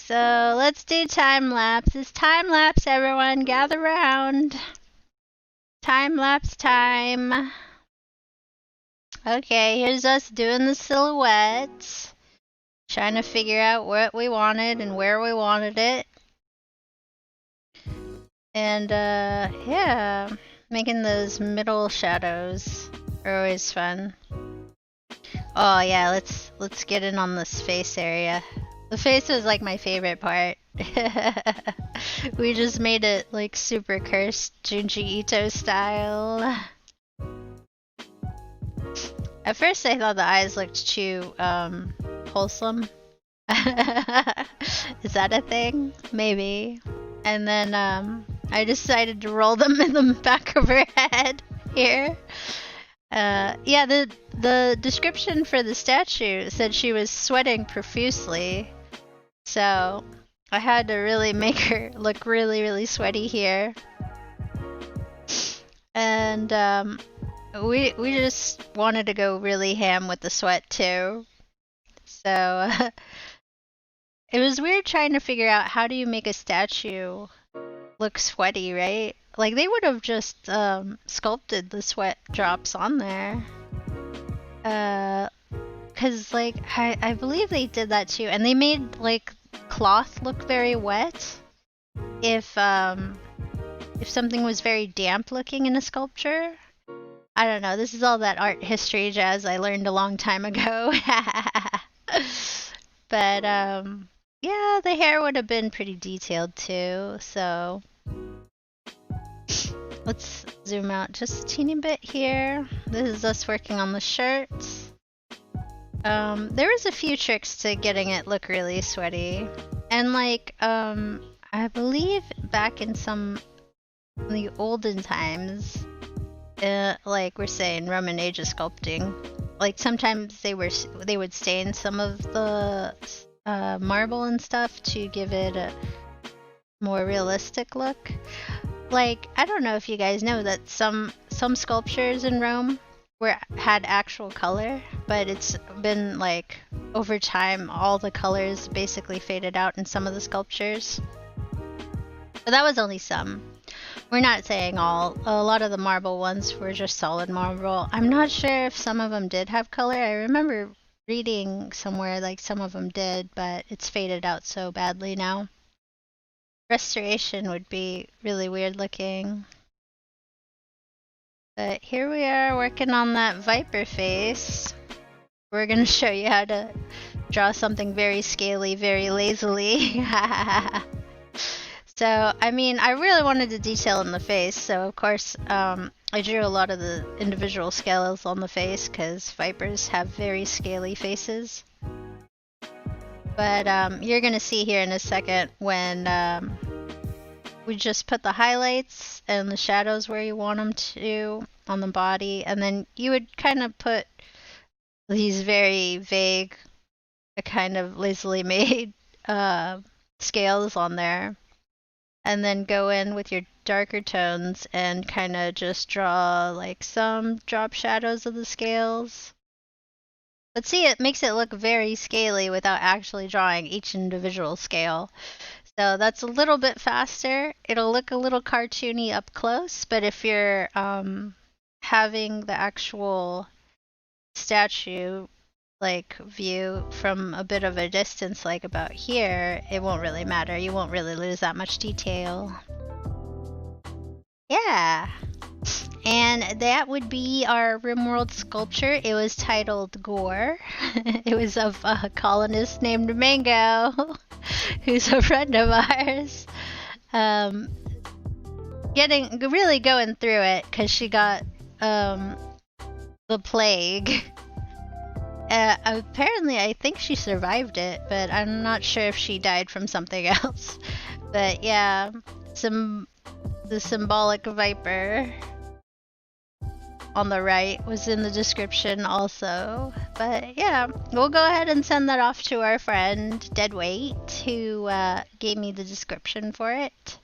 So let's do time lapse. It's time lapse, everyone. Gather round. Time lapse time. Okay, here's us doing the silhouettes. Trying to figure out what we wanted and where we wanted it. And yeah, making those middle shadows are always fun. Oh yeah, let's get in on this face area. The face was like my favorite part. We just made it like super cursed Junji Ito style. At first I thought the eyes looked too wholesome. Is that a thing? Maybe. And then I decided to roll them in the back of her head here. Yeah, the description for the statue said she was sweating profusely. So I had to really make her look really, really sweaty here. And we just wanted to go really ham with the sweat too. So it was weird trying to figure out how do you make a statue look sweaty, right? Like they would have just sculpted the sweat drops on there. Cause like I believe they did that too, and they made like cloth look very wet if something was very damp looking in a sculpture. I don't know, this is all that art history jazz I learned a long time ago. But yeah, the hair would have been pretty detailed too, so let's zoom out just a teeny bit here. This is us working on the shirts. There was a few tricks to getting it look really sweaty. And like, I believe back in the olden times, like we're saying Roman age of sculpting, like sometimes they would stain some of the marble and stuff to give it a more realistic look. Like, I don't know if you guys know that some sculptures in Rome had actual color, but it's been like over time all the colors basically faded out in some of the sculptures. But that was only some. We're not saying all. A lot of the marble ones were just solid marble. I'm not sure if some of them did have color. I remember reading somewhere like some of them did, but it's faded out so badly now. Restoration would be really weird looking. But here we are working on that viper face. We're gonna show you how to draw something very scaly, very lazily. So, I mean, I really wanted to detail in the face, so of course I drew a lot of the individual scales on the face because vipers have very scaly faces. But you're gonna see here in a second when we just put the highlights and the shadows where you want them to on the body, and then you would kind of put these very vague, kind of lazily made scales on there, and then go in with your darker tones and kind of just draw like some drop shadows of the scales. But see, it makes it look very scaly without actually drawing each individual scale. So that's a little bit faster. It'll look a little cartoony up close, but if you're having the actual statue like view from a bit of a distance, like about here, it won't really matter. You won't really lose that much detail. Yeah. And that would be our RimWorld sculpture. It was titled Gore. It was of a colonist named Mango, who's a friend of ours. Really going through it because she got the plague. Apparently, I think she survived it, but I'm not sure if she died from something else. But yeah, the symbolic viper on the right was in the description also. But yeah, we'll go ahead and send that off to our friend Deadweight, who gave me the description for it.